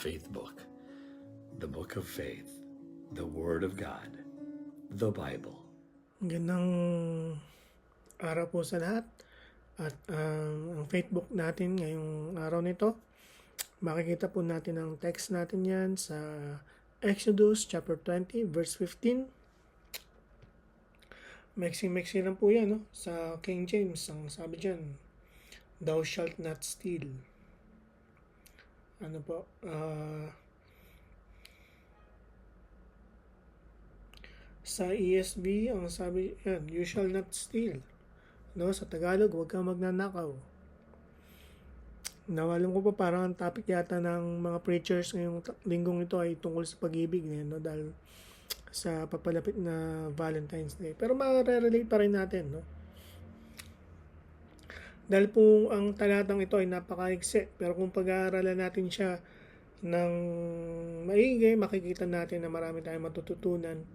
faith book, the book of faith, the Word of God, the Bible. Magandang araw po sa lahat. At ang faith book natin ngayong araw nito, makikita po natin ang text natin yan sa Exodus chapter 20 verse 15. Meksi lang po yan, no? Sa King James, ang sabi dyan, thou shalt not steal. Ano po? Sa ESV, ang sabi yan, you shall not steal. No? Sa Tagalog, huwag kang magnanakaw. Nawalan ko pa parang ang topic yata ng mga preachers ngayong linggong ito ay tungkol sa pag-ibig. No? Dahil sa papalapit na Valentine's Day. Pero ma-relate pa rin natin, no? Dahil po ang talatang ito ay napakaigsi, pero kung pag-aaralan natin siya ng maigi, makikita natin na marami tayong matututunan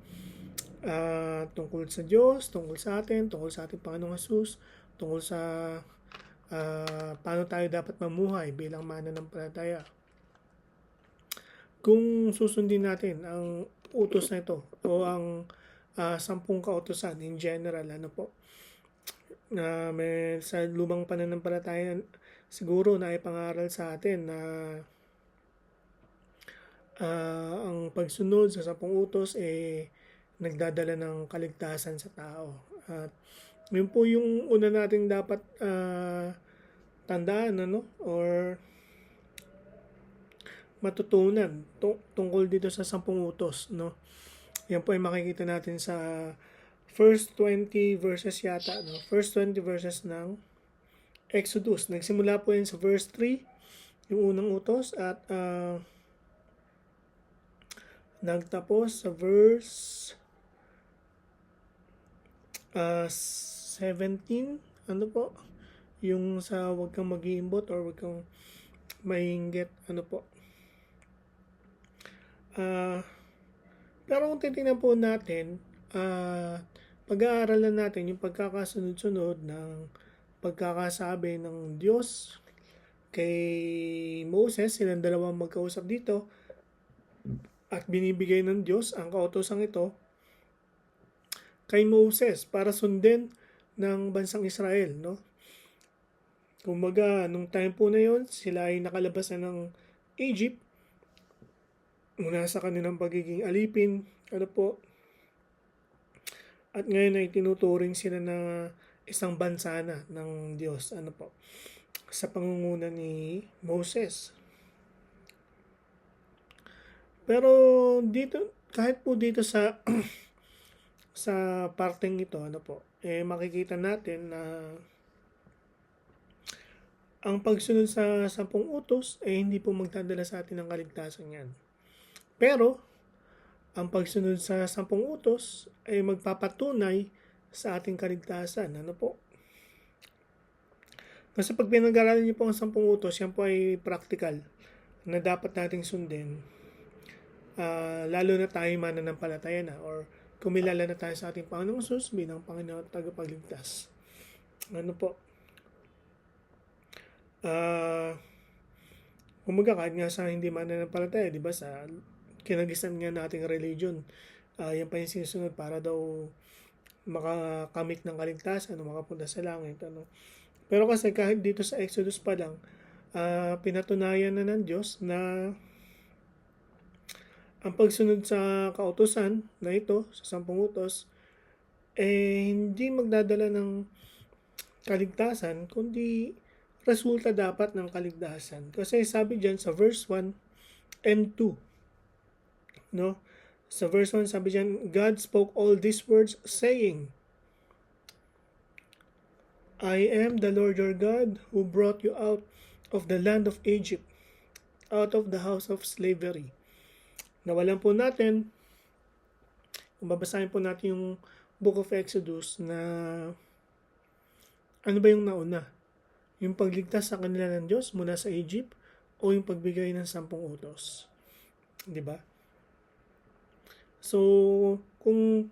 tungkol sa Diyos, tungkol sa atin, tungkol sa ating Panginoong Jesus, tungkol sa paano tayo dapat mamuhay bilang mananampalataya. Kung susundin natin ang utos na ito o ang 10 kautusan in general, ano po, may sa lumang pananampalataya siguro na ipangaral sa atin na ang pagsunod sa 10 utos nagdadala ng kaligtasan sa tao. At yun po yung una nating dapat tandaan, ano, or matutunan tungkol dito sa 10 utos, no? Yan po ay makikita natin sa first 20 verses yata, no? First 20 verses ng Exodus. Nagsimula po yan sa verse 3, yung unang utos, at nagtapos sa verse 17, ano po? Yung sa wag kang mag-iimbot or wag kang mainggit, ano po? Pero kung titingnan po natin, pag-aaralan natin yung pagkakasunod-sunod ng pagkakasabi ng Diyos kay Moses, silang dalawang magkausap dito, at binibigay ng Diyos ang kautosang ito kay Moses para sundin ng bansang Israel, no? Kumbaga, nung time po na yon, sila ay nakalabas na ng Egypt mula sa kanilang pagiging alipin, ano po, at ngayon ay tinuturing sila na isang bansa na ng Diyos, ano po, sa pangunguna ni Moses. Pero dito, kahit po dito sa sa parteng ito, ano po, makikita natin na ang pagsunod sa 10 utos hindi po magdadala sa atin ng kaligtasan yan. Pero, ang pagsunod sa 10 utos ay magpapatunay sa ating kaligtasan. Ano po? Kasi pag pinag-aralan niyo po ang 10 utos, yan po ay practical na dapat nating sundin. Lalo na tayo mananampalataya na or kumilala na tayo sa ating Panginoong Jesus bilang Panginoon at tagapagligtas. Ano po? Kumaga kahit nga sa hindi mananampalataya, di ba, sa kinagisan nga nating religion, yan pa yung sinusunod para daw makakamit ng kaligtasan o makapunta sa langit, ano. Pero kasi kahit dito sa Exodus pa lang, pinatunayan na ng Diyos na ang pagsunod sa kautusan na ito, sa 10 utos, hindi magdadala ng kaligtasan, kundi resulta dapat ng kaligtasan. Kasi sabi dyan sa verse 1 and 2, no? Sa verse 1 sabi dyan, God spoke all these words saying, I am the Lord your God who brought you out of the land of Egypt, out of the house of slavery. Nawalan po natin, kung babasahin po natin yung Book of Exodus, na ano ba yung nauna? Yung pagligtas sa kanila ng Diyos mula sa Egypt o yung pagbigay ng 10 utos? Diba? So, kung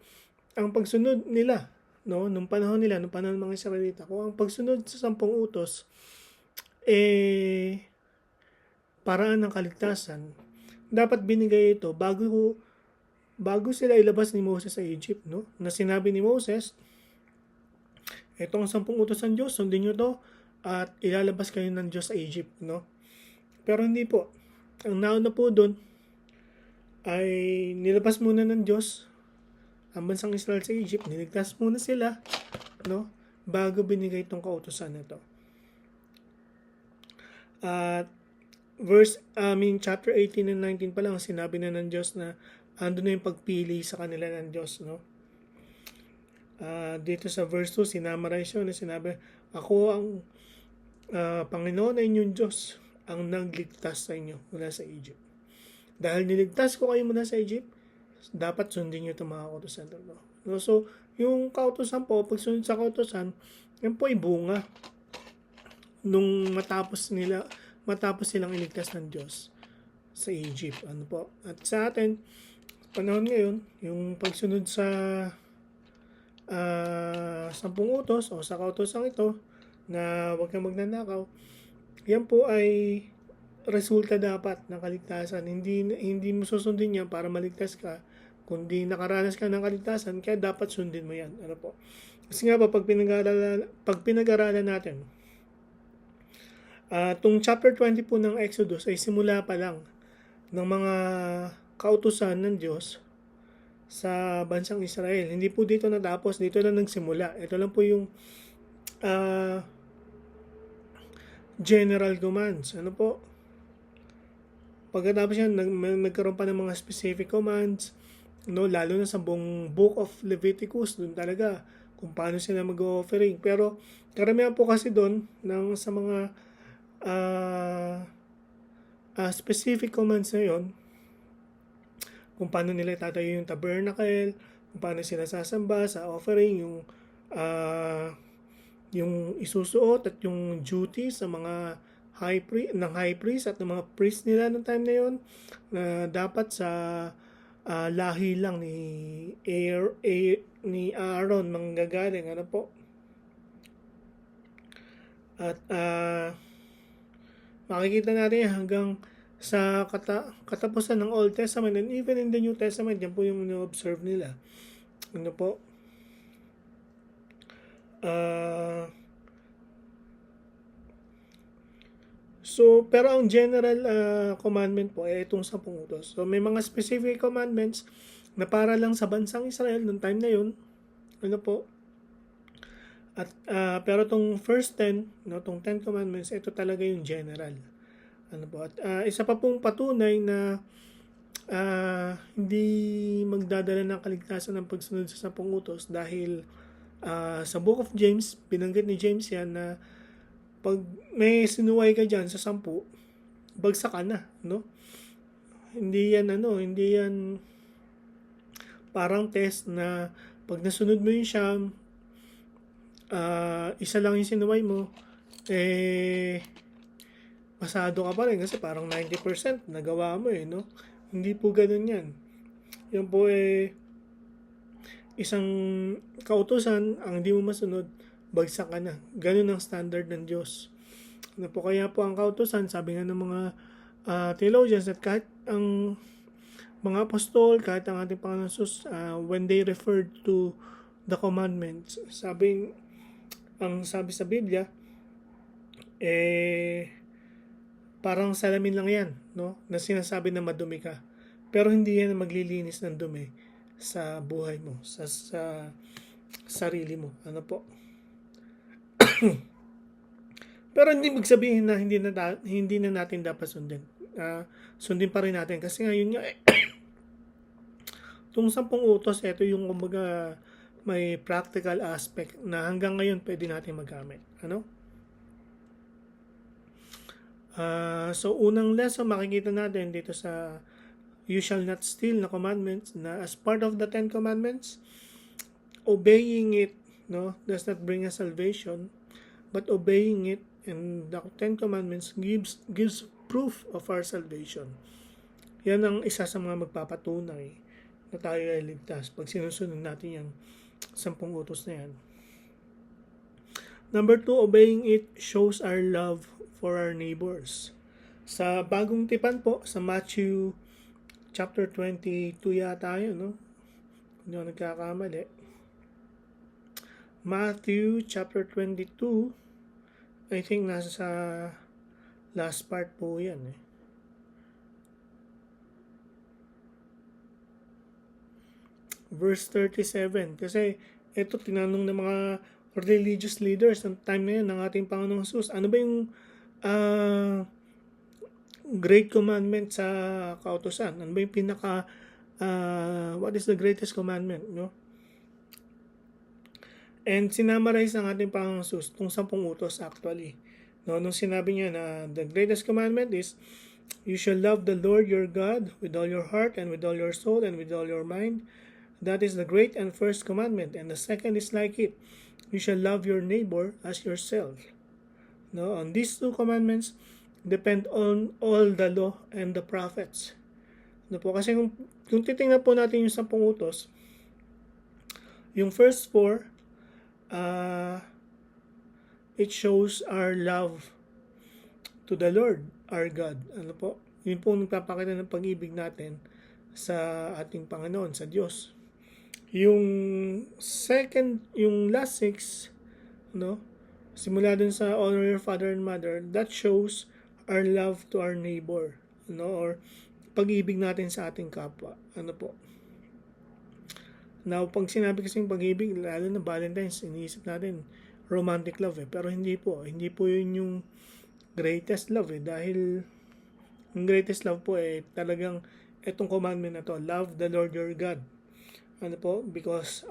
ang pagsunod nila, no, nung panahon nila, nung panahon ng mga Israelita, kung ang pagsunod sa 10 utos, paraan ng kaligtasan, dapat binigay ito bago sila ilabas ni Moses sa Egypt, no? Na sinabi ni Moses, ito ang 10 utos ng Diyos, sundin nyo to, at ilalabas kayo ng Diyos sa Egypt, no? Pero hindi po. Ang nauna po doon ay nilabas muna ng Diyos ang bansang Israel sa Egypt, niligtas muna sila, no? Bago binigay itong kautusan na ito. At chapter 18 and 19 pa lang, sinabi na ng Diyos na ando na yung pagpili sa kanila ng Diyos, no? Dito sa verse 2, sinamarize yun, sinabi, ako ang Panginoon na inyong Diyos, ang nagligtas sa inyo mula sa Egypt. Dahil niligtas ko kayo mula sa Egypt, dapat sundin nyo itong mga kautusan. No? So, yung kautusan po, pag sunod sa kautusan, yan po ay bunga nung matapos silang iligtas ng Diyos sa Egypt. Ano po? At sa atin, panahon ngayon, yung pagsunod sa 10 utos o sa kautusan ito na huwag kang magnanakaw, yan po ay resulta dapat ng kaligtasan. Hindi mo susundin yan para maligtas ka, kundi nakaranas ka ng kaligtasan, kaya dapat sundin mo yan. Ano po? Kasi nga po, pag pinag-aralan natin, itong chapter 20 po ng Exodus ay simula pa lang ng mga kautusan ng Diyos sa bansang Israel. Hindi po dito natapos, dito lang nagsimula. Ito lang po yung general commands. Ano po? Pagkatapos yan, nagkaroon pa ng mga specific commands, no, lalo na sa buong book of Leviticus, doon talaga kung paano sila mag-offering. Pero karamihan po kasi doon sa mga specific commands na yon, kung paano nila itatayo yung tabernacle, kung paano sila sasamba sa offering, yung isusuot at yung duty sa mga high priest at ng mga priest nila ng time na yon, na dapat sa lahi lang ni Aaron manggagaling, ano po. At makikita natin hanggang sa katapusan ng Old Testament and even in the New Testament, yan po yung observe nila. Ano po? Pero ang general commandment po ay itong 10 utos. So, may mga specific commandments na para lang sa bansang Israel noong time na yun. Ano po? At pero itong first 10, no, itong 10 commandments, ito talaga yung general. Ano po? At isa pa pong patunay na hindi magdadala ng kaligtasan ng pagsunod sa 10 utos dahil sa Book of James, binanggit ni James yan na pag may sinuway ka dyan sa 10, bagsak ka na, no? Hindi yan parang test na pag nasunod mo yung siyam, isa lang yung sinuway mo, pasado ka pa rin kasi parang 90% nagawa mo no? Hindi po ganun yan. Yan po isang kautusan, ang hindi mo masunod, bagsak ka na. Ganun ang standard ng Diyos. Ano po, kaya po ang kautusan, sabi nga ng mga theologians, at kahit ang mga apostol, kahit ang ating Panginoon Jesus, when they referred to the commandments, sabi sa Biblia, parang salamin lang yan, no? Na sinasabi na madumi ka. Pero hindi yan maglilinis ng dumi sa buhay mo, sa sarili mo. Ano po? Pero hindi magsabihin na hindi na natin dapat sundin. Sundin pa rin natin kasi ngayon nga itong 10 utos, ito yung kumbaga may practical aspect na hanggang ngayon pwede natin magamit. Ano? So unang lesson makikita natin dito sa you shall not steal na commandments, na as part of the 10 commandments, obeying it, no, does not bring us salvation, but obeying it and the 10 commandments gives proof of our salvation. Yan ang isa sa mga magpapatunay na tayo ay ligtas pag sinusunod natin yung 10 utos na yan. Number 2, obeying it shows our love for our neighbors. Sa bagong tipan po, sa Matthew chapter 22 yata yun, no? Hindi ako nagkakamali. Matthew chapter 22, I think nasa sa last part po yan eh. Verse 37, kasi ito tinanong ng mga religious leaders ng time na yan ng ating Panginoong Jesus, ano ba yung great commandment sa kautusan? Ano ba yung pinaka what is the greatest commandment, no? And sinamarize ng ating Panginoong Jesus itong 10 utos actually. No, nung sinabi niya na the greatest commandment is you shall love the Lord your God with all your heart and with all your soul and with all your mind. That is the great and first commandment. And the second is like it. You shall love your neighbor as yourself. No, on these two commandments depend on all the law and the prophets. No po, kasi kung titingnan po natin yung 10 utos, yung first 4, it shows our love to the Lord, our God. Ano po? Yun po nagpapakita ng pag-ibig natin sa ating Panginoon, sa Diyos. Yung second, yung last 6, no? Simula dun sa honor your father and mother, that shows our love to our neighbor, no? Or pag-ibig natin sa ating kapwa. Ano po? Now, pag sinabi kasing pag-ibig, lalo na Valentine's, iniisip natin romantic love eh. Pero hindi po. Hindi po yun yung greatest love eh. Dahil yung greatest love po eh, talagang etong commandment na to, love the Lord your God. Ano po? Because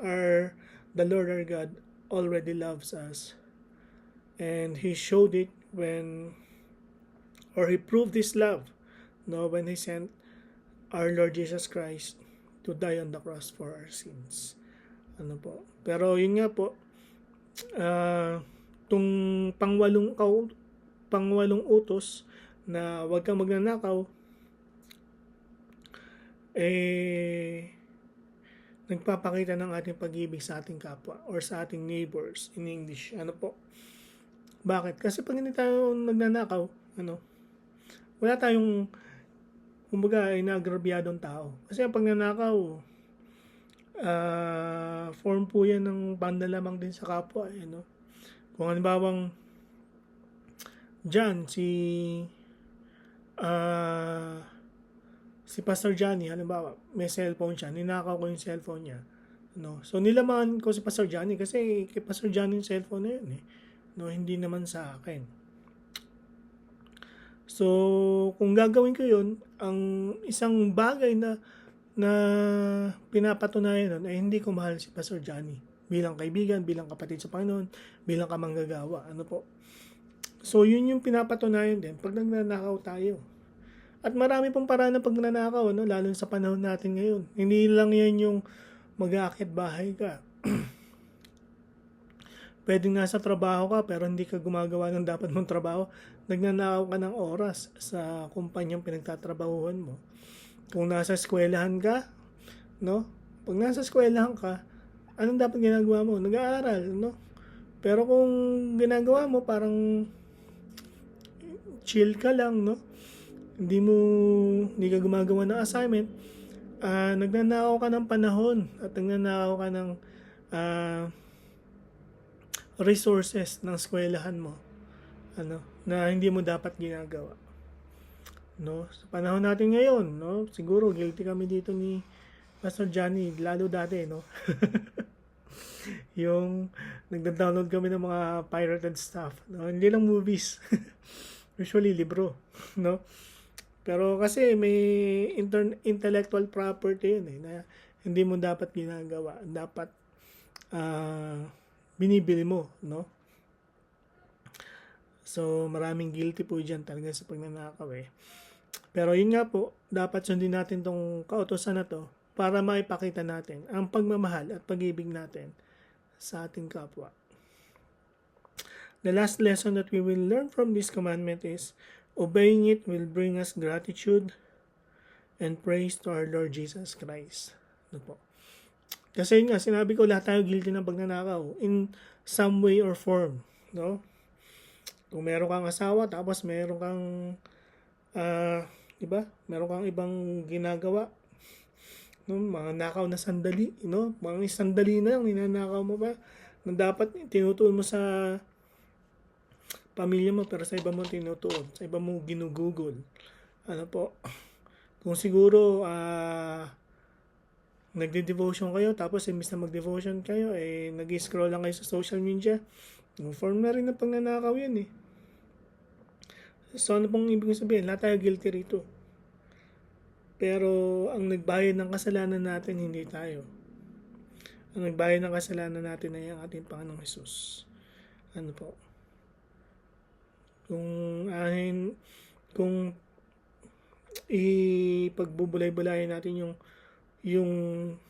the Lord our God already loves us. And He showed it He proved His love, no, when He sent our Lord Jesus Christ to die on the cross for our sins. Ano po? Pero yun nga po, itong pangwalong utos na huwag kang magnanakaw, nagpapakita ng ating pag-ibig sa ating kapwa or sa ating neighbors in English. Ano po? Bakit? Kasi pag hindi tayo nagnanakaw, wala tayong kumbaga inagrabyadong tao. Kasi ang pagnanakaw, form po yan ng pandalamang din sa kapwa. Kung halimbawang dyan, si Pastor Johnny, halimbawa, may cellphone siya, ninakaw ko yung cellphone niya. So, nilaman ko si Pastor Johnny kasi kay Pastor Johnny yung cellphone na yun eh. Hindi naman sa akin. So, kung gagawin ko yun, ang isang bagay na pinapatunayan nun ay hindi ko mahal si Pastor Johnny bilang kaibigan, bilang kapatid sa Panginoon, bilang kamanggagawa. Ano po? So, yun yung pinapatunayan din pag nagnanakaw tayo. At marami pong paraan ng pagnanakaw, lalo sa panahon natin ngayon. Hindi lang yan yung mag-aakit bahay ka. Pwede nga sa trabaho ka pero hindi ka gumagawa ng dapat mong trabaho. Nagnanakaw ka ng oras sa kumpanyang pinagtatrabahuhan mo. Kung nasa eskwelahan ka, pag nasa eskwelahan ka, anong dapat ginagawa mo? Nag-aaral, Pero kung ginagawa mo parang chill ka lang, hindi ka gumagawa ng assignment, nagnanakaw ka ng panahon at nagnanakaw ka ng resources ng eskwelahan mo, na hindi mo dapat ginagawa. Sa panahon natin ngayon, siguro guilty kami dito ni Pastor Johnny, lalo dati, yung nagda-download kami ng mga pirated stuff, hindi lang movies, usually libro, Pero kasi may intellectual property yun na hindi mo dapat ginagawa. Dapat binibili mo, So, maraming guilty po dyan talaga sa pagnanakaw eh. Pero yun nga po, dapat sundin natin tong kautosan na to para maipakita natin ang pagmamahal at pag-ibig natin sa ating kapwa. The last lesson that we will learn from this commandment is obeying it will bring us gratitude and praise to our Lord Jesus Christ. Po? Kasi yun nga, sinabi ko lahat tayo guilty ng pagnanakaw in some way or form. Kung meron kang asawa, tapos meron kang Diba? Meron kang ibang ginagawa. No? Mga nakaw na sandali. No? Mga sandali na lang, ninanakaw mo ba? Na dapat tinutuon mo sa pamilya mo, pero sa iba mo tinutuon. Sa iba mo ginugugol. Ano po? Kung siguro, nagde-devotion kayo, tapos imbis na mag-devotion kayo, nag-scroll lang kayo sa social media, form na rin ng pagnanakaw yan eh. So ano pong ibig sabihin? Lahat tayo guilty rito. Pero ang nagbayad ng kasalanan natin, hindi tayo. Ang nagbayad ng kasalanan natin ay ang ating Panginoong Jesus. Ano po? Kung ipagbubulay-bulayan natin yung yung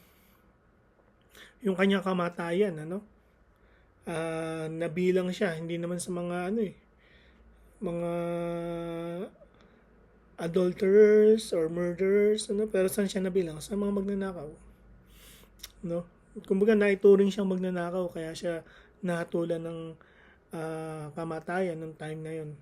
kanyang kamatayan, ano? Nabilang siya, hindi naman sa mga mga adulterers or murderers, ano, pero saan siya nabilang? Sa mga magnanakaw, no? Kumbaga naituring siyang magnanakaw, kaya siya nahatulan ng kamatayan nung time na yon.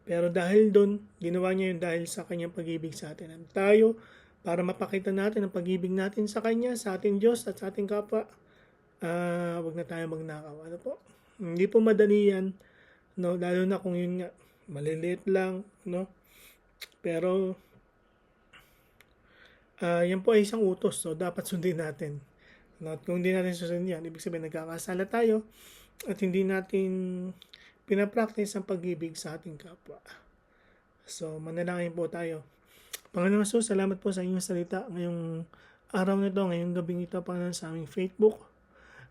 Pero dahil doon, ginawa niya yun dahil sa kanyang pag-ibig sa atin. At tayo, para mapakita natin ang pag-ibig natin sa kanya, sa ating Diyos at sa ating kapwa, wag na tayo magnakaw. Ano po? Hindi po madali yan, no? Lalo na kung yun nga, maliliit lang, no? Pero yan po ay isang utos, so dapat sundin natin. No? At kung hindi natin susundin yan, ibig sabihin nagkakasala tayo at hindi natin pinapractice ang pag-ibig sa ating kapwa. So, manalangin po tayo. Panginoon Jesus, salamat po sa inyong salita ngayong araw na ito, ngayong gabing ito, Panginoon, sa aming Facebook.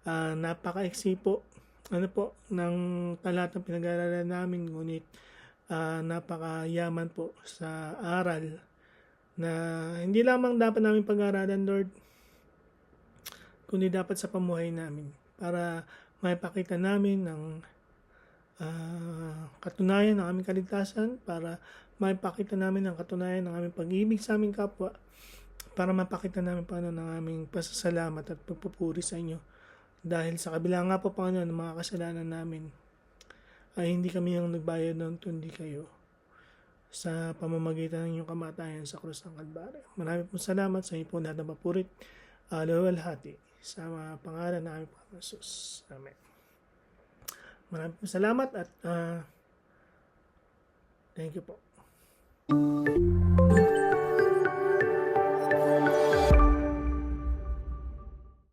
Napaka-eksi po, ng talatang pinag-aaralan namin, ngunit napakayaman po sa aral na hindi lamang dapat namin pag-aaralan, Lord, kundi dapat sa pamuhay namin para maipakita namin ng katunayan ng aming kaligtasan, para maipakita namin ang katunayan ng aming pag-ibig sa aming kapwa, para mapakita namin paano ng aming pasasalamat at pagpupuri sa inyo. Dahil sa kabila nga po, Panginoon, ng mga kasalanan namin, ay hindi kami ang nagbayad ng kundi kayo sa pamamagitan ng inyong kamatayan sa krus ng Kalbaryo. Maraming pong salamat sa inyo po lahat ng papurit, luwalhati sa mga pangalan ng aming Panginoon Jesus. Amen. Maraming pong salamat at thank you po.